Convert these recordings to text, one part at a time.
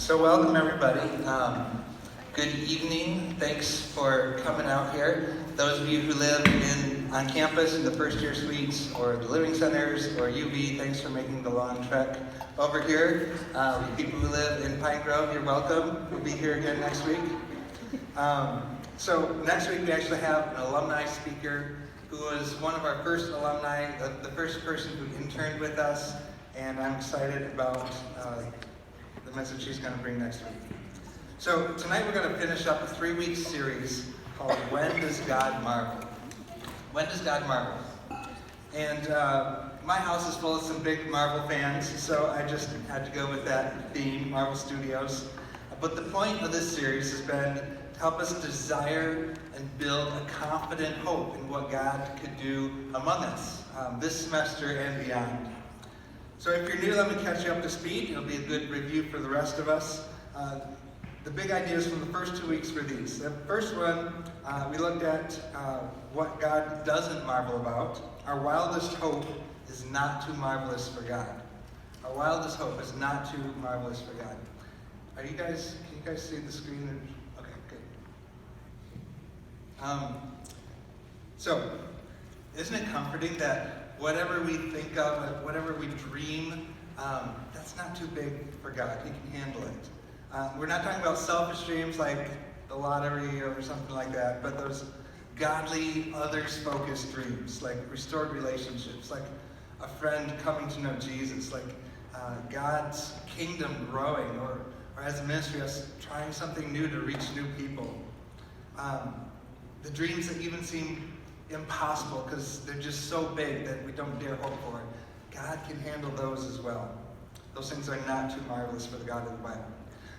So welcome everybody. Good evening. Thanks for coming out here. Those of you who live on campus in the first year suites or the living centers or UV, thanks for making the long trek over here. People who live in Pine Grove, you're welcome. We'll be here again next week. So next week we actually have an alumni speaker who was one of our first alumni, the first person who interned with us, and I'm excited about the message she's going to bring next week. So tonight we're going to finish up a 3-week series called When Does God Marvel? When Does God Marvel? And my house is full of some big Marvel fans, so I just had to go with that theme, Marvel Studios. But the point of this series has been to help us desire and build a confident hope in what God could do among us this semester and beyond. So if you're new, let me catch you up to speed. It'll be a good review for the rest of us. The big ideas from the first 2 weeks were these. The first one, we looked at what God doesn't marvel about. Our wildest hope is not too marvelous for God. Our wildest hope is not too marvelous for God. Can you guys see the screen? Okay, good. So, isn't it comforting that whatever we think of, whatever we dream, that's not too big for God. He can handle it. We're not talking about selfish dreams like the lottery or something like that, but those godly, others-focused dreams, like restored relationships, like a friend coming to know Jesus, like God's kingdom growing, or as a ministry, us trying something new to reach new people. The dreams that even seem impossible because they're just so big that we don't dare hope for it. God can handle those as well. Those things are not too marvelous for the God of the Bible.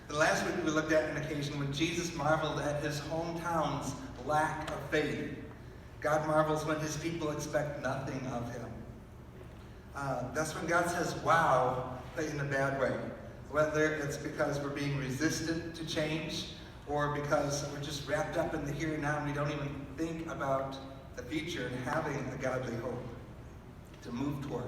The last week we looked at an occasion when Jesus marveled at his hometown's lack of faith. God marvels when his people expect nothing of him. That's when God says, wow, but in a bad way. Whether it's because we're being resistant to change or because we're just wrapped up in the here and now and we don't even think about the future and having a godly hope to move toward.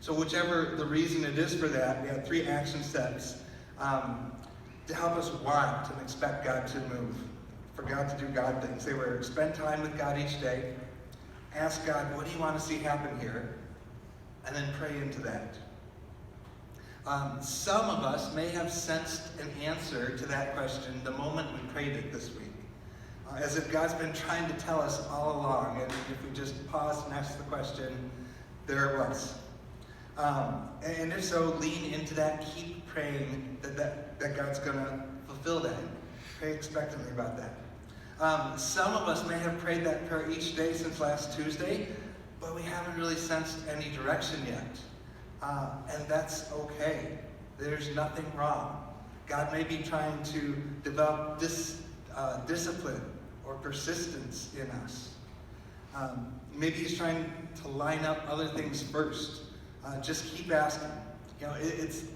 So whichever the reason it is for that, we had 3 action steps to help us want and expect God to move, for God to do God things. They were spend time with God each day, ask God, what do you want to see happen here? And then pray into that. Some of us may have sensed an answer to that question the moment we prayed it this week. As if God's been trying to tell us all along, and if we just paused and asked the question, there it was. And if so, lean into that, keep praying that God's going to fulfill that. Pray expectantly about that. Some of us may have prayed that prayer each day since last Tuesday, but we haven't really sensed any direction yet. And that's okay. There's nothing wrong. God may be trying to develop discipline or persistence in us. Maybe he's trying to line up other things first. Just keep asking.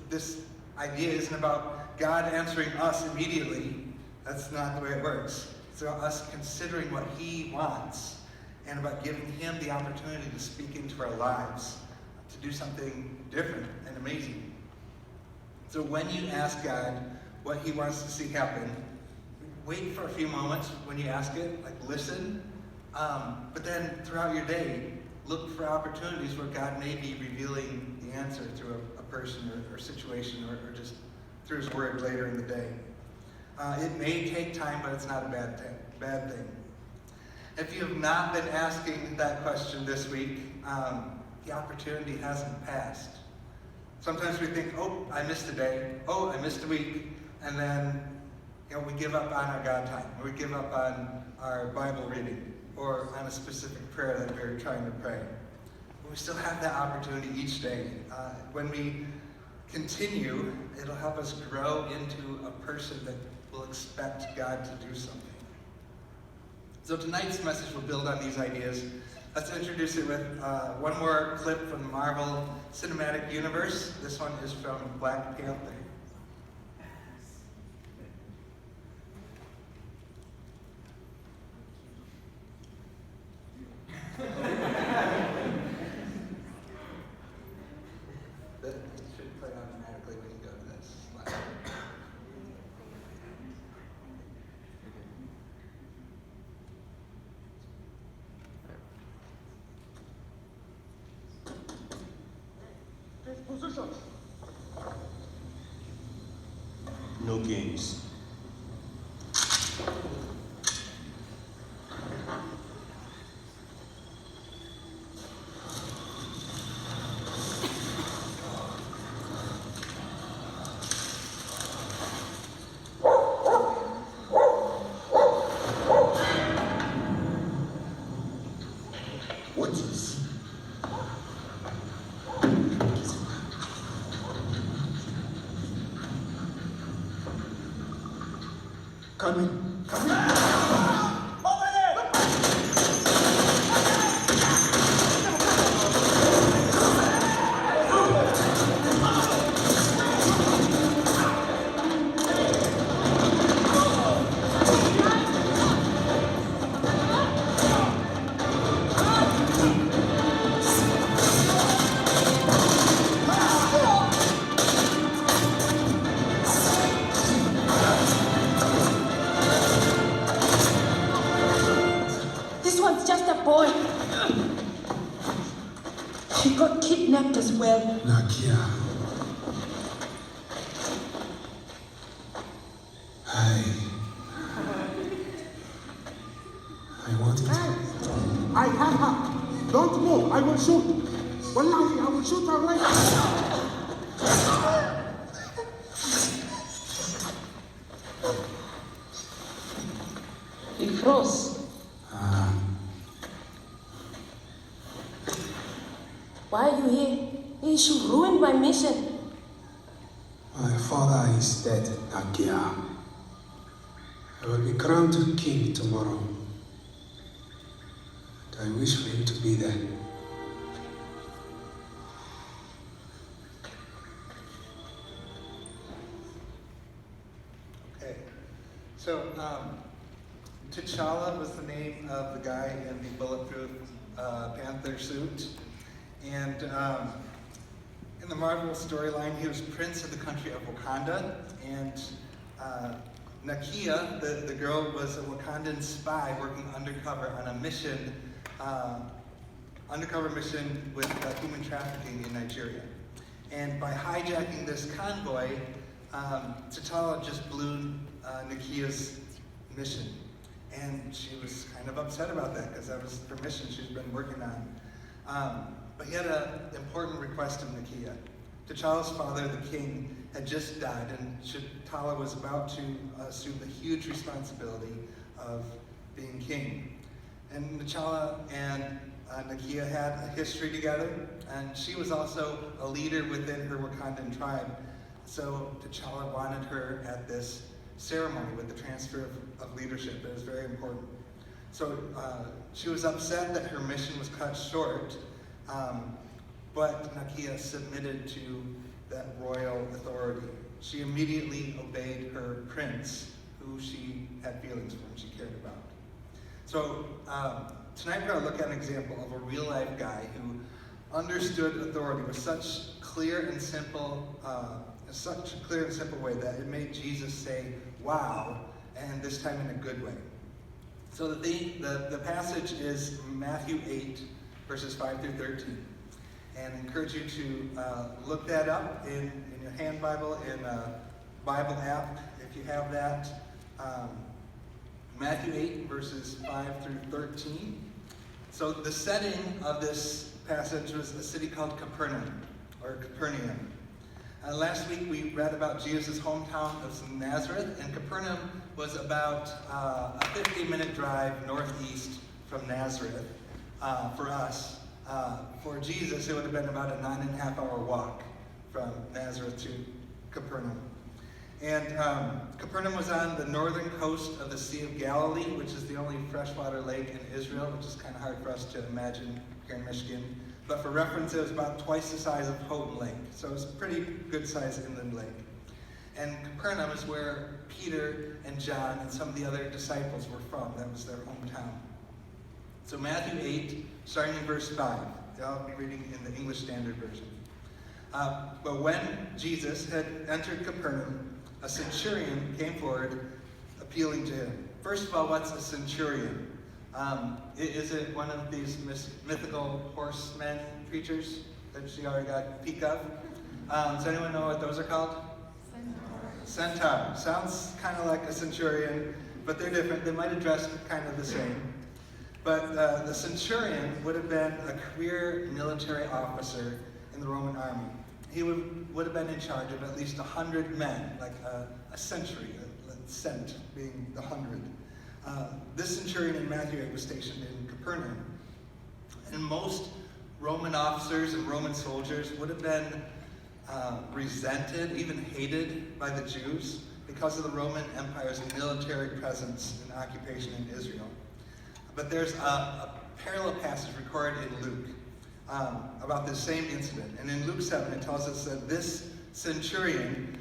This idea isn't about God answering us immediately. That's not the way it works. It's about us considering what he wants and about giving him the opportunity to speak into our lives, to do something different and amazing. So when you ask God what he wants to see happen, wait for a few moments when you ask it, like listen, but then throughout your day, look for opportunities where God may be revealing the answer through a person or situation or just through his word later in the day. It may take time, but it's not a bad thing. If you have not been asking that question this week, the opportunity hasn't passed. Sometimes we think, oh, I missed a day, oh, I missed a week, and then we give up on our God time, or we give up on our Bible reading, or on a specific prayer that we're trying to pray. But we still have that opportunity each day. When we continue, it'll help us grow into a person that will expect God to do something. So tonight's message will build on these ideas. Let's introduce it with one more clip from the Marvel Cinematic Universe. This one is from Black Panther. That should play automatically when you go to this slide. Position. No games. What is? Come in. Come in. This one's just a boy. He got kidnapped as well. Nakia. I want it. I have her. Don't move. I will shoot. Wallahi, I will shoot her right now. He froze. Why are you here? You should ruin my mission. My father is dead, Nakia. I will be crowned king tomorrow. And I wish for him to be there. Okay. So, T'Challa was the name of the guy in the bulletproof panther suit. And in the Marvel storyline, he was prince of the country of Wakanda. And Nakia, the girl, was a Wakandan spy working undercover on a mission, undercover mission with human trafficking in Nigeria. And by hijacking this convoy, T'Challa just blew Nakia's mission. And she was kind of upset about that because that was her mission she's been working on. But he had an important request of Nakia. T'Challa's father, the king, had just died, and T'Challa was about to assume the huge responsibility of being king. And T'Challa and Nakia had a history together, and she was also a leader within her Wakandan tribe. So T'Challa wanted her at this ceremony with the transfer of leadership. It was very important. So she was upset that her mission was cut short, but Nakia submitted to that royal authority. She immediately obeyed her prince, who she had feelings for and she cared about. So tonight we're going to look at an example of a real-life guy who understood authority with such clear and simple way that it made Jesus say, "Wow," and this time in a good way. So the passage is Matthew 8, verses 5 through 13. And I encourage you to look that up in your hand Bible, in a Bible app, if you have that. Matthew 8, verses 5 through 13. So the setting of this passage was a city called Capernaum. Last week we read about Jesus' hometown of Nazareth, and Capernaum was about a 15-minute drive northeast from Nazareth for us. For Jesus, it would have been about a 9.5-hour walk from Nazareth to Capernaum. And Capernaum was on the northern coast of the Sea of Galilee, which is the only freshwater lake in Israel, which is kind of hard for us to imagine here in Michigan. But for reference, it was about twice the size of Houghton Lake. So it was a pretty good-sized inland lake. And Capernaum is where Peter and John and some of the other disciples were from. That was their hometown. So Matthew 8, starting in verse 5. I'll be reading in the English Standard Version. But when Jesus had entered Capernaum, a centurion came forward, appealing to him. First of all, what's a centurion? Is it one of these mythical horsemen creatures? that she already got a peek of. Does anyone know what those are called? Centaur. Sounds kind of like a centurion, but they're different. They might have dressed kind of the same. But the centurion would have been a career military officer in the Roman army. He would have been in charge of at least 100 men, like a century, a cent being the 100. This centurion in Matthew 8 was stationed in Capernaum. And most Roman officers and Roman soldiers would have been resented, even hated by the Jews because of the Roman Empire's military presence and occupation in Israel. But there's a parallel passage recorded in Luke about this same incident. And in Luke 7, it tells us that this centurion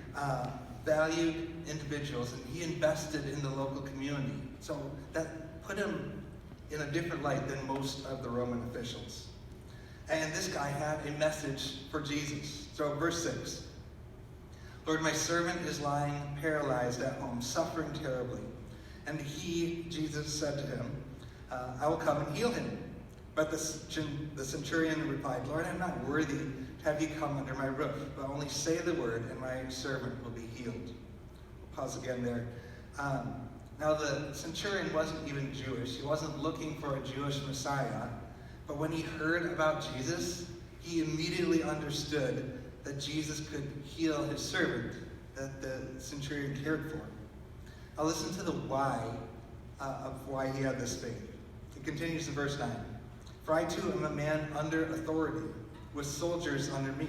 valued individuals and he invested in the local community. So that put him in a different light than most of the Roman officials. And this guy had a message for Jesus. So verse 6, Lord, my servant is lying paralyzed at home, suffering terribly. And he, Jesus, said to him, I will come and heal him. But the centurion replied, Lord, I'm not worthy to have you come under my roof, but only say the word and my servant will be healed. We'll pause again there. Now the centurion wasn't even Jewish. He wasn't looking for a Jewish Messiah. But when he heard about Jesus, he immediately understood that Jesus could heal his servant that the centurion cared for. Now listen to the why of why he had this faith. It continues in verse 9. For I too am a man under authority, with soldiers under me.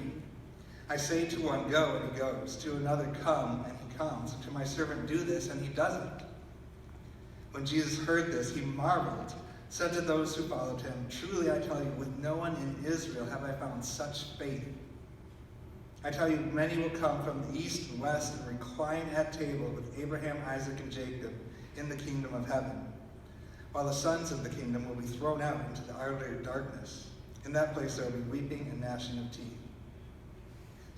I say to one, go, and he goes. To another, come, and he comes. And to my servant, do this, and he does it. When Jesus heard this, he marveled, said to those who followed him, truly I tell you, with no one in Israel have I found such faith. I tell you, many will come from the east and west and recline at table with Abraham, Isaac, and Jacob in the kingdom of heaven, while the sons of the kingdom will be thrown out into the outer darkness. In that place there will be weeping and gnashing of teeth.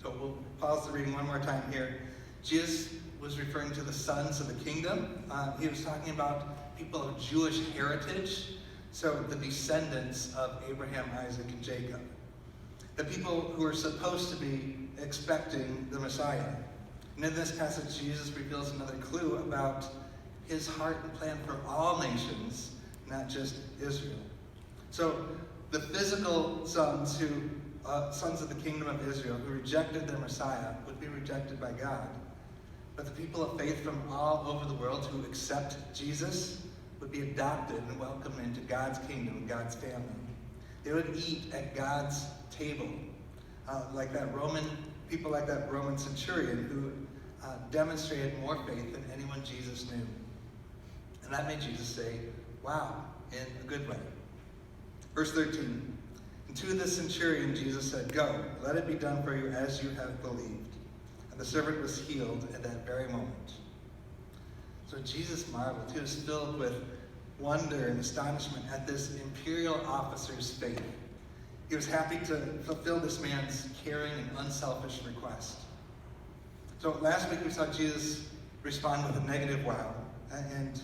So we'll pause the reading one more time here. Jesus was referring to the sons of the kingdom. He was talking about people of Jewish heritage, so the descendants of Abraham, Isaac, and Jacob. The people who are supposed to be expecting the Messiah. And in this passage, Jesus reveals another clue about his heart and plan for all nations, not just Israel. So the physical sons of the kingdom of Israel who rejected their Messiah would be rejected by God. But the people of faith from all over the world who accept Jesus would be adopted and welcomed into God's kingdom, God's family. They would eat at God's table, people like that Roman centurion who demonstrated more faith than anyone Jesus knew. And that made Jesus say, wow, in a good way. Verse 13, and to the centurion Jesus said, go, let it be done for you as you have believed. And the servant was healed at that very moment. So Jesus marveled. He was filled with wonder and astonishment at this imperial officer's faith. He was happy to fulfill this man's caring and unselfish request. So last week we saw Jesus respond with a negative wow and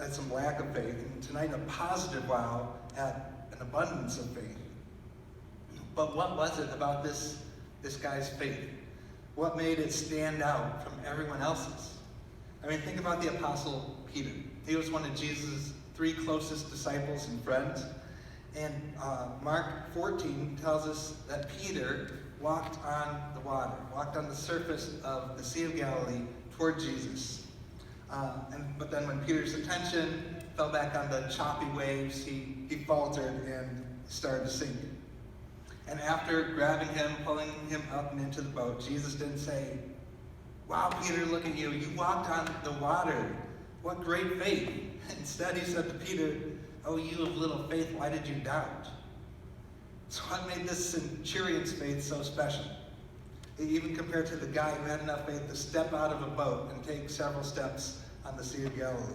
at some lack of faith. And tonight a positive wow at an abundance of faith. But what was it about this guy's faith? What made it stand out from everyone else's? I mean, think about the Apostle Peter. He was one of Jesus' 3 closest disciples and friends. And Mark 14 tells us that Peter walked on the water, walked on the surface of the Sea of Galilee toward Jesus. But then when Peter's attention fell back on the choppy waves, he faltered and started to sink. And after grabbing him, pulling him up and into the boat, Jesus didn't say, wow, Peter, look at you. You walked on the water. What great faith. Instead, he said to Peter, oh, you of little faith, why did you doubt? So what made this centurion's faith so special? Even compared to the guy who had enough faith to step out of a boat and take several steps on the Sea of Galilee.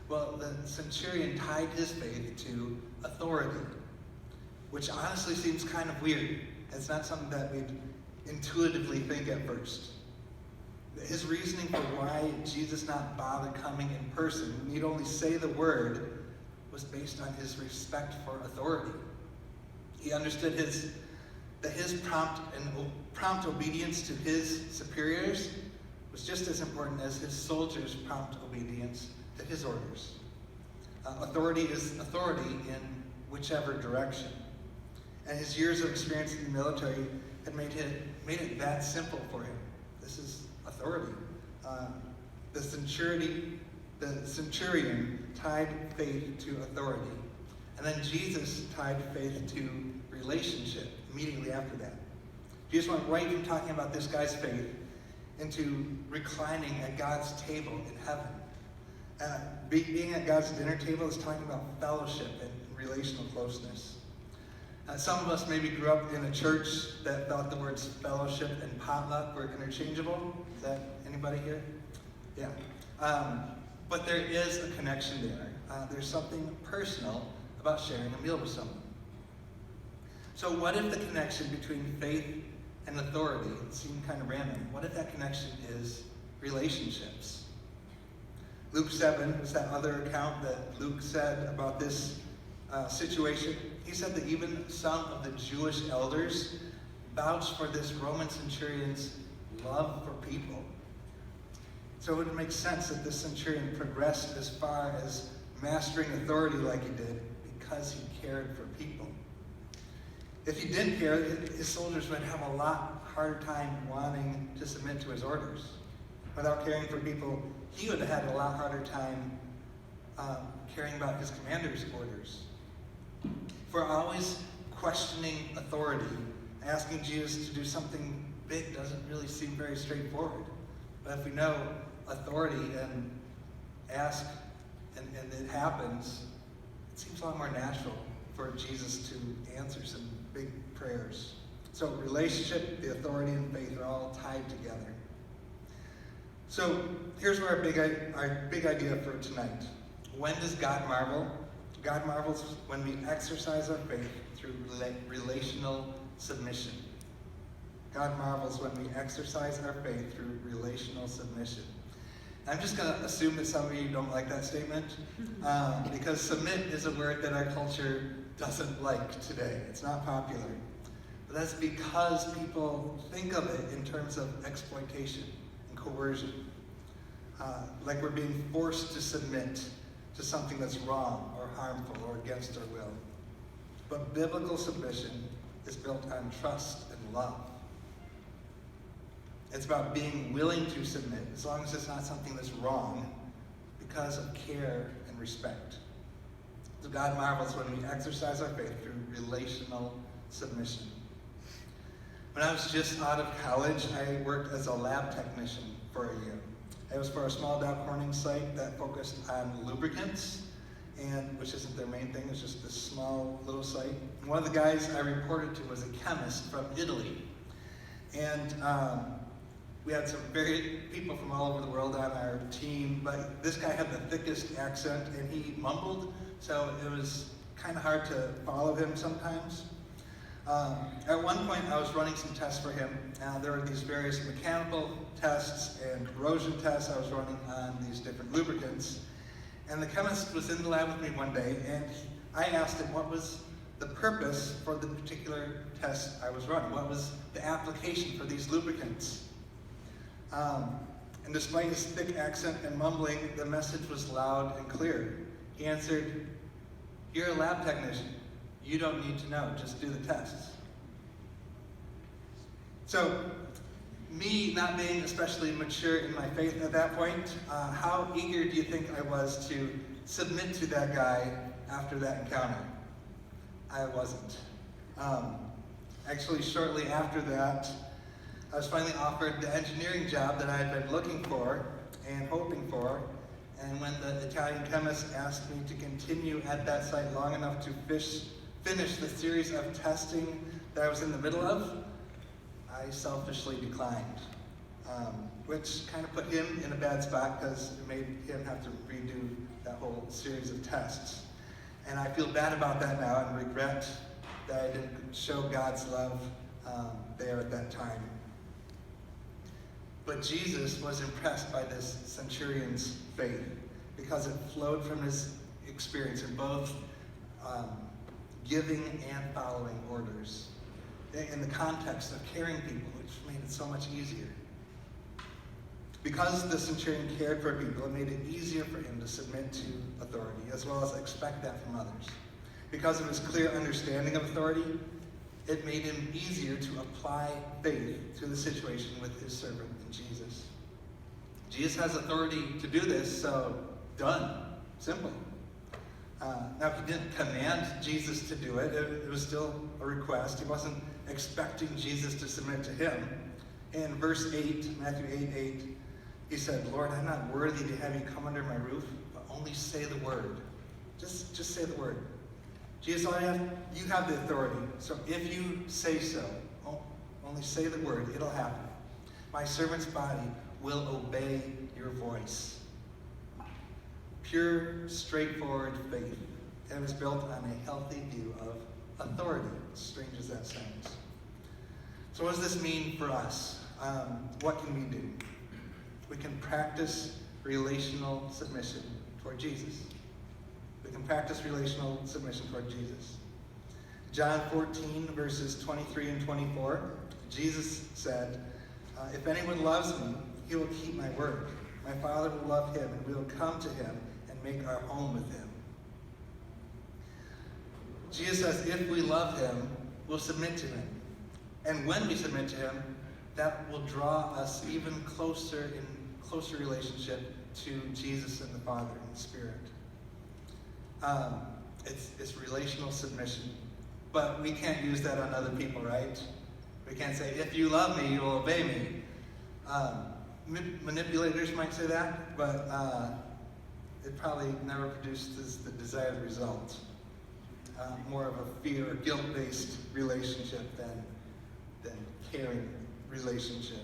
Well, the centurion tied his faith to authority, which honestly seems kind of weird. It's not something that we'd intuitively think at first. His reasoning for why Jesus not bother coming in person, when he'd only say the word, was based on his respect for authority. He understood his that his prompt obedience to his superiors was just as important as his soldiers' prompt obedience to his orders. Authority is authority in whichever direction. And his years of experience in the military had made it that simple for him. This is authority. The centurion tied faith to authority. And then Jesus tied faith to relationship immediately after that. Jesus went right from talking about this guy's faith into reclining at God's table in heaven. Being at God's dinner table is talking about fellowship and relational closeness. Some of us maybe grew up in a church that thought the words fellowship and potluck were interchangeable. Is that anybody here? Yeah. But there is a connection there. There's something personal about sharing a meal with someone. So what if the connection between faith and authority seemed kind of random? What if that connection is relationships? Luke 7 is that other account that Luke said about this situation. He said that even some of the Jewish elders vouched for this Roman centurion's love for people. So it would make sense that this centurion progressed as far as mastering authority like he did because he cared for people. If he didn't care, his soldiers would have a lot harder time wanting to submit to his orders. Without caring for people, he would have had a lot harder time caring about his commander's orders. For always questioning authority, asking Jesus to do something big doesn't really seem very straightforward. But if we know authority and ask and it happens, it seems a lot more natural for Jesus to answer some big prayers. So relationship, the authority, and faith are all tied together. So here's where our big idea for tonight. When does God marvel? God marvels when we exercise our faith through relational submission. God marvels when we exercise our faith through relational submission. I'm just going to assume that some of you don't like that statement, because submit is a word that our culture doesn't like today. It's not popular. But that's because people think of it in terms of exploitation and coercion. Like we're being forced to submit to something that's wrong or harmful or against our will. But biblical submission is built on trust and love. It's about being willing to submit, as long as it's not something that's wrong, because of care and respect. So God marvels when we exercise our faith through relational submission. When I was just out of college, I worked as a lab technician for a year. It was for a small Dow Corning site that focused on lubricants, and which isn't their main thing, it's just this small little site. And one of the guys I reported to was a chemist from Italy. And we had some people from all over the world on our team, but this guy had the thickest accent and he mumbled, so it was kind of hard to follow him sometimes. At one point I was running some tests for him. There were these various mechanical tests and corrosion tests I was running on these different lubricants. And the chemist was in the lab with me one day, and I asked him what was the purpose for the particular test I was running. What was the application for these lubricants? And despite his thick accent and mumbling, the message was loud and clear. He answered, "You're a lab technician. You don't need to know, just do the tests." So, me not being especially mature in my faith at that point, how eager do you think I was to submit to that guy after that encounter? I wasn't. Actually, shortly after that, I was finally offered the engineering job that I had been looking for and hoping for. And when the Italian chemist asked me to continue at that site long enough to finish the series of testing that I was in the middle of, I selfishly declined, which kind of put him in a bad spot because it made him have to redo that whole series of tests. And I feel bad about that now and regret that I didn't show God's love there at that time. But Jesus was impressed by this centurion's faith because it flowed from his experience in both giving and following orders. in the context of caring people, which made it so much easier. Because the centurion cared for people, it made it easier for him to submit to authority, as well as expect that from others. Because of his clear understanding of authority, it made him easier to apply faith to the situation with his servant in Jesus. Jesus has authority to do this, so done. Simple. Now, he didn't command Jesus to do it. It was still a request. He wasn't expecting Jesus to submit to him. In verse 8, Matthew 8:8, he said, "Lord, I'm not worthy to have you come under my roof, but only say the word." Just say the word. Jesus, you have the authority. So if you say so, only say the word, it'll happen. My servant's body will obey your voice. Pure, straightforward faith. And it was built on a healthy view of authority, as strange as that sounds. So what does this mean for us? What can we do? We can practice relational submission toward Jesus. We can practice relational submission toward Jesus. John 14, verses 23 and 24, Jesus said, "If anyone loves me, he will keep my word. My Father will love him, and we will come to him and make our home with him." Jesus says if we love him, we'll submit to him. And when we submit to him, that will draw us even closer in closer relationship to Jesus and the Father and the Spirit. It's relational submission. But we can't use that on other people, right? We can't say, if you love me, you will obey me. Manipulators might say that, but it probably never produces the desired result. More of a fear or guilt-based relationship than caring relationship.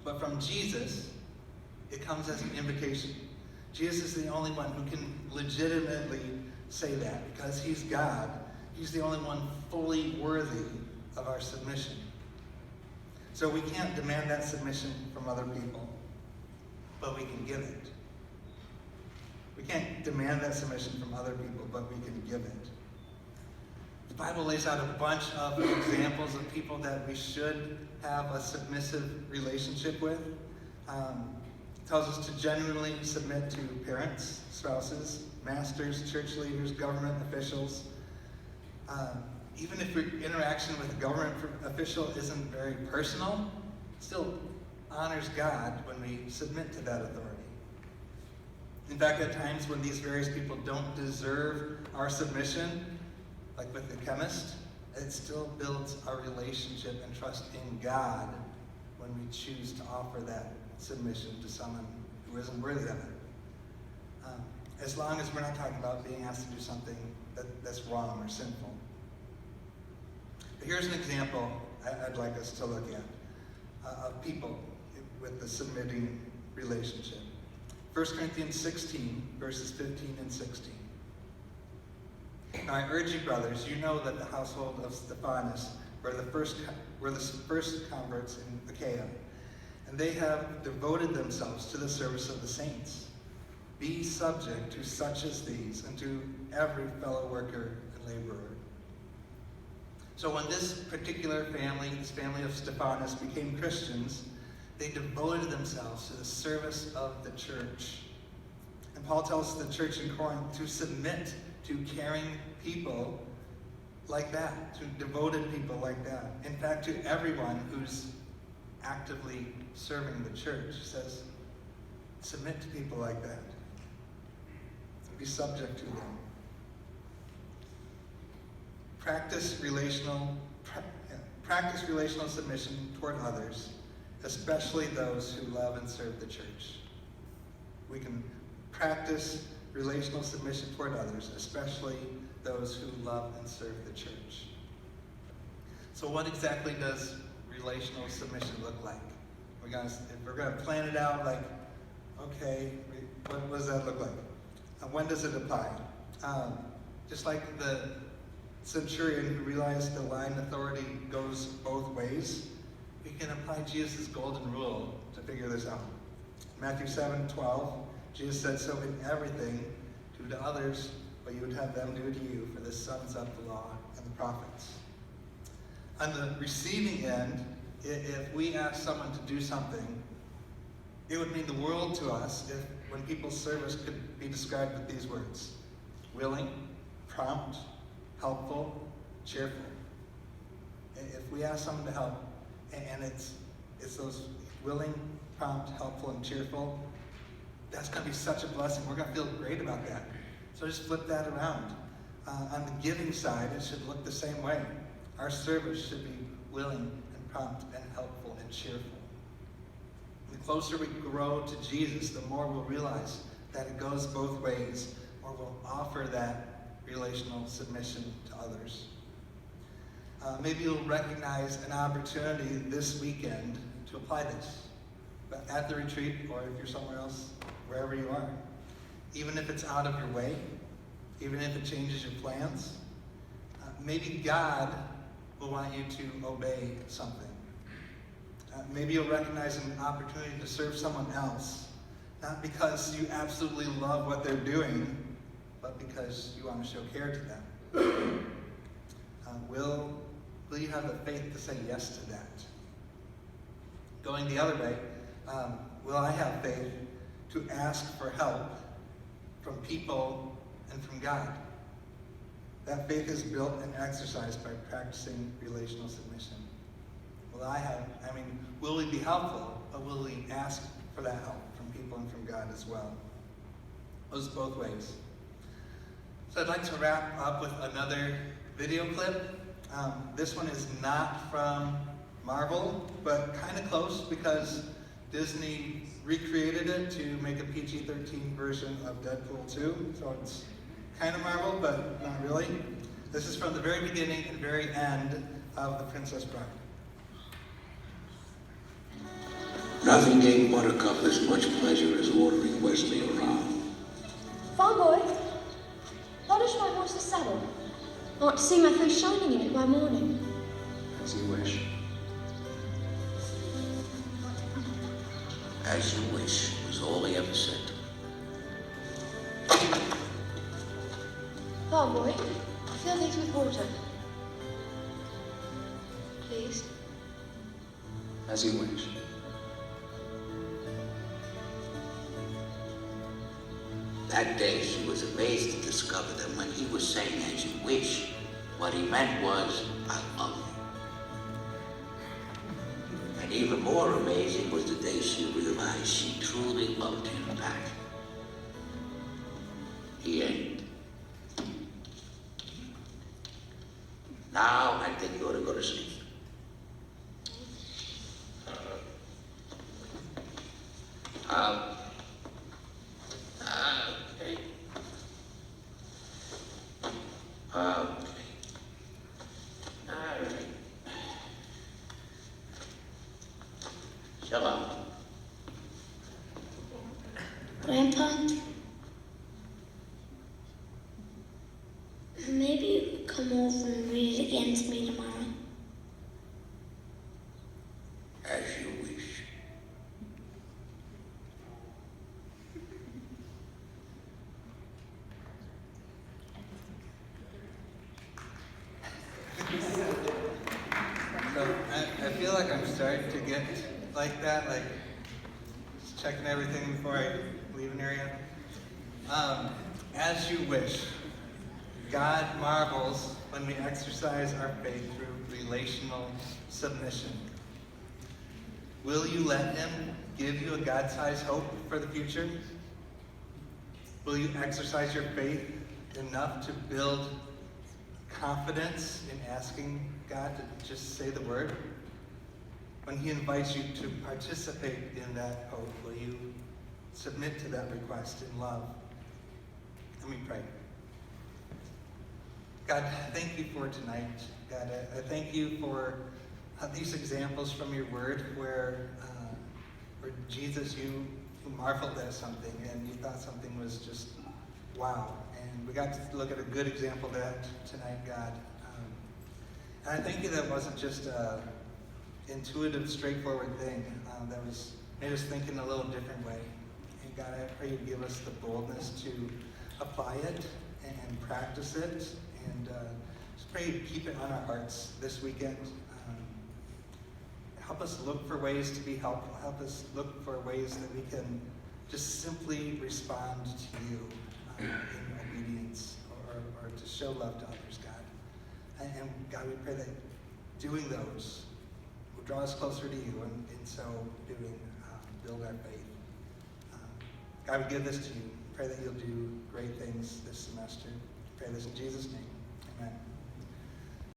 But from Jesus, it comes as an invitation. Jesus is the only one who can legitimately say that because he's God. He's the only one fully worthy of our submission. So we can't demand that submission from other people, but we can give it. We can't demand that submission from other people, but we can give it. The Bible lays out a bunch of examples of people that we should have a submissive relationship with. It tells us to genuinely submit to parents, spouses, masters, church leaders, government officials. Even if your interaction with a government official isn't very personal, it still honors God when we submit to that authority. In fact, at times when these various people don't deserve our submission, like with the chemist, it still builds our relationship and trust in God when we choose to offer that submission to someone who isn't worthy of it. As long as we're not talking about being asked to do something that's wrong or sinful. But here's an example I'd like us to look at of people with the submitting relationship. 1 Corinthians 16, verses 15 and 16. "Now I urge you, brothers, you know that the household of Stephanas were the first converts in Achaia, and they have devoted themselves to the service of the saints. Be subject to such as these, and to every fellow worker and laborer." So when this particular family, this family of Stephanas, became Christians, they devoted themselves to the service of the church. And Paul tells the church in Corinth to submit to caring people like that, to devoted people like that. In fact, to everyone who's actively serving the church. He says, submit to people like that. Be subject to them. Practice relational submission toward others, especially those who love and serve the church. We can practice relational submission toward others, especially those who love and serve the church. So what exactly does relational submission look like? If we're going to plan it out, like, okay, what does that look like? When does it apply? Just like the centurion who realized the line authority goes both ways, we can apply Jesus' golden rule to figure this out. Matthew 7:12, Jesus said, "So in everything, do to others what you would have them do to you, for this sums up the law and the prophets." On the receiving end, if we ask someone to do something, it would mean the world to us if when people's service could be described with these words: willing, prompt, helpful, cheerful. If we ask someone to help, and it's those willing, prompt, helpful, and cheerful, that's going to be such a blessing. We're going to feel great about that. So just flip that around. On the giving side, it should look the same way. Our service should be willing and prompt and helpful and cheerful. The closer we grow to Jesus, the more we'll realize that it goes both ways, or we'll offer that relational submission to others. Maybe you'll recognize an opportunity this weekend to apply this, but at the retreat, or if you're somewhere else, wherever you are. Even if it's out of your way, even if it changes your plans, maybe God will want you to obey something. Maybe you'll recognize an opportunity to serve someone else, not because you absolutely love what they're doing, but because you want to show care to them. Will you have the faith to say yes to that? Going the other way, will I have faith to ask for help from people and from God? That faith is built and exercised by practicing relational submission. Will we be helpful, or will we ask for that help from people and from God as well? Those both ways. So I'd like to wrap up with another video clip. This one is not from Marvel, but kind of close because Disney recreated it to make a PG-13 version of Deadpool 2. So it's kind of Marvel, but not really. This is from the very beginning and very end of The Princess Bride. Nothing gave Buttercup as much pleasure as ordering Wesley around. Farm boy, polish my horse's saddle. I want to see my face shining in it by morning. As you wish. As you wish was all he ever said. Farm boy, fill these with water. Please. As you wish. That day she was amazed to discover that when he was saying as you wish, what he meant was, I love you. And even more amazing was the day she realized she truly loved him back. The end. Now I think you ought to go to sleep. Shalom. Grandpa, maybe you could come over and read it again to me tomorrow. As you wish. So I feel like I'm starting to get like that, like just checking everything before I leave an area. As you wish. God marvels when we exercise our faith through relational submission. Will you let him give you a God-sized hope for the future? Will you exercise your faith enough to build confidence in asking God to just say the word? When he invites you to participate in that hope, will you submit to that request in love? Let me pray. God, thank you for tonight. God, I thank you for these examples from your word where Jesus, you marveled at something and you thought something was just wow. And we got to look at a good example of that tonight, God. And I thank you that it wasn't just an intuitive, straightforward thing that made us think in a little different way. And God, I pray you give us the boldness to apply it and practice it. And just pray you keep it on our hearts this weekend. help us look for ways to be helpful. Help us look for ways that we can just simply respond to you in obedience or to show love to others, God. And God, we pray that doing those will draw us closer to you, and in so doing, build our faith. God, we give this to you. Pray that you'll do great things this semester. Pray this in Jesus' name. Amen.